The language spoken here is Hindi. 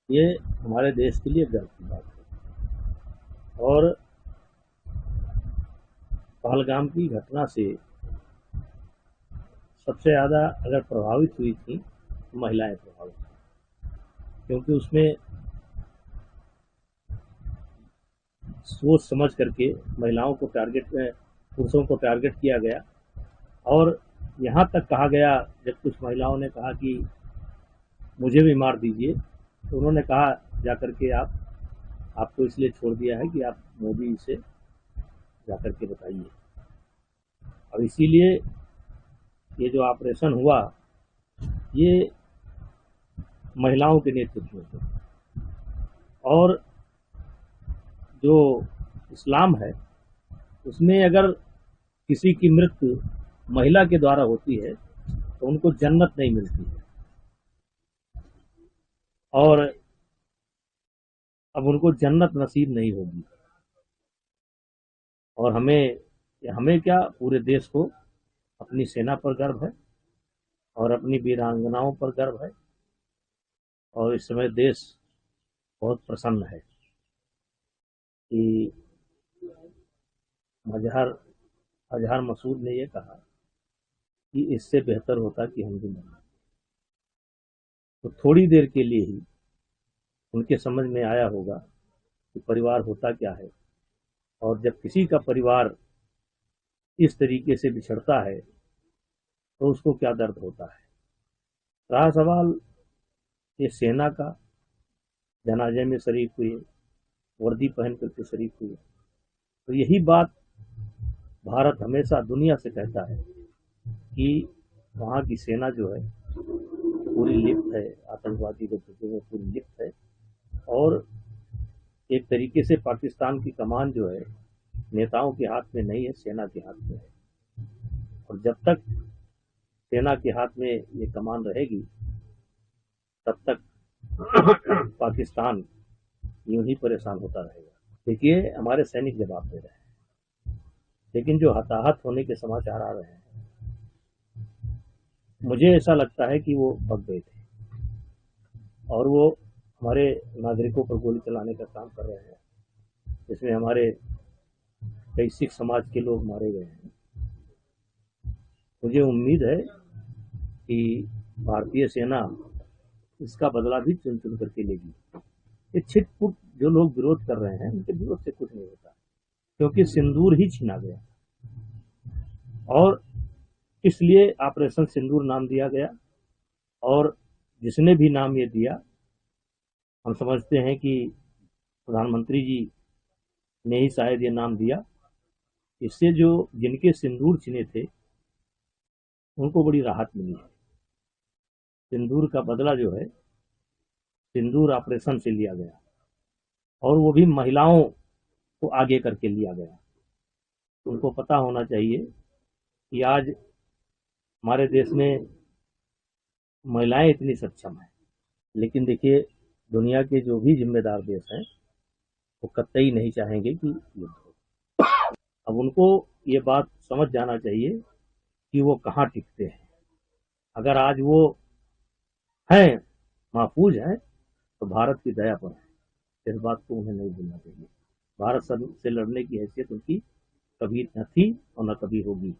ये हमारे देश के लिए गर्व की बात है। और पहलगाम की घटना से सबसे ज़्यादा अगर प्रभावित हुई थी तो महिलाएं प्रभावित हुई, क्योंकि उसमें सोच समझ करके महिलाओं को टारगेट पुरुषों को टारगेट किया गया। और यहाँ तक कहा गया, जब कुछ महिलाओं ने कहा कि मुझे भी मार दीजिए, तो उन्होंने कहा जाकर के आपको इसलिए छोड़ दिया है कि आप मोदी से जाकर के बताइए। और इसीलिए ये जो ऑपरेशन हुआ, ये महिलाओं के नेतृत्व में हुआ। और जो इस्लाम है, उसमें अगर किसी की मृत्यु महिला के द्वारा होती है तो उनको जन्नत नहीं मिलती है। और अब उनको जन्नत नसीब नहीं होगी। और हमें हमें क्या, पूरे देश को अपनी सेना पर गर्व है और अपनी वीरांगनाओं पर गर्व है। और इस समय देश बहुत प्रसन्न है कि मजहर अजहर मसूद ने ये कहा कि इससे बेहतर होता कि हम भी मर जाते। तो थोड़ी देर के लिए ही उनके समझ में आया होगा कि परिवार होता क्या है, और जब किसी का परिवार इस तरीके से बिछड़ता है तो उसको क्या दर्द होता है। रहा सवाल ये सेना का, जनाजे में शरीक हुए, वर्दी पहन करके शरीक हुए, तो यही बात भारत हमेशा दुनिया से कहता है कि वहाँ की सेना जो है पूरी लिप्त है, आतंकवादी गतिविधियों में पूरी लिप्त है। और एक तरीके से पाकिस्तान की कमान जो है नेताओं के हाथ में नहीं है, सेना के हाथ में है। और जब तक सेना के हाथ में ये कमान रहेगी तब तक पाकिस्तान यूं ही परेशान होता रहेगा। देखिए, हमारे सैनिक जवाब दे रहे हैं, लेकिन जो हताहत होने के समाचार आ रहे हैं, मुझे ऐसा लगता है कि वो भग गए थे और वो हमारे नागरिकों पर गोली चलाने का काम कर रहे हैं, जिसमें हमारे कई सिख समाज के लोग मारे गए हैं। मुझे उम्मीद है कि भारतीय सेना इसका बदला भी चुन चुन करके लेगी। ये छिटपुट जो लोग विरोध कर रहे हैं, उनके विरोध से कुछ नहीं होता, क्योंकि सिंदूर ही छीना गया। और इसलिए ऑपरेशन सिंदूर नाम दिया गया। और जिसने भी नाम ये दिया, हम समझते हैं कि प्रधानमंत्री जी ने ही शायद ये नाम दिया। इससे जो जिनके सिंदूर छिने थे उनको बड़ी राहत मिली है। सिंदूर का बदला जो है सिंदूर ऑपरेशन से लिया गया, और वो भी महिलाओं को आगे करके लिया गया। उनको पता होना चाहिए कि आज हमारे देश में महिलाएं इतनी सक्षम हैं, लेकिन देखिए, दुनिया के जो भी जिम्मेदार देश हैं वो कतई नहीं चाहेंगे कि युद्ध हो। अब उनको ये बात समझ जाना चाहिए कि वो कहाँ टिकते हैं। अगर आज वो हैं, महफूज हैं, तो भारत की दया पर है। इस बात को उन्हें नहीं भूलना चाहिए। भारत से लड़ने की हैसियत उनकी कभी न थी और न कभी होगी।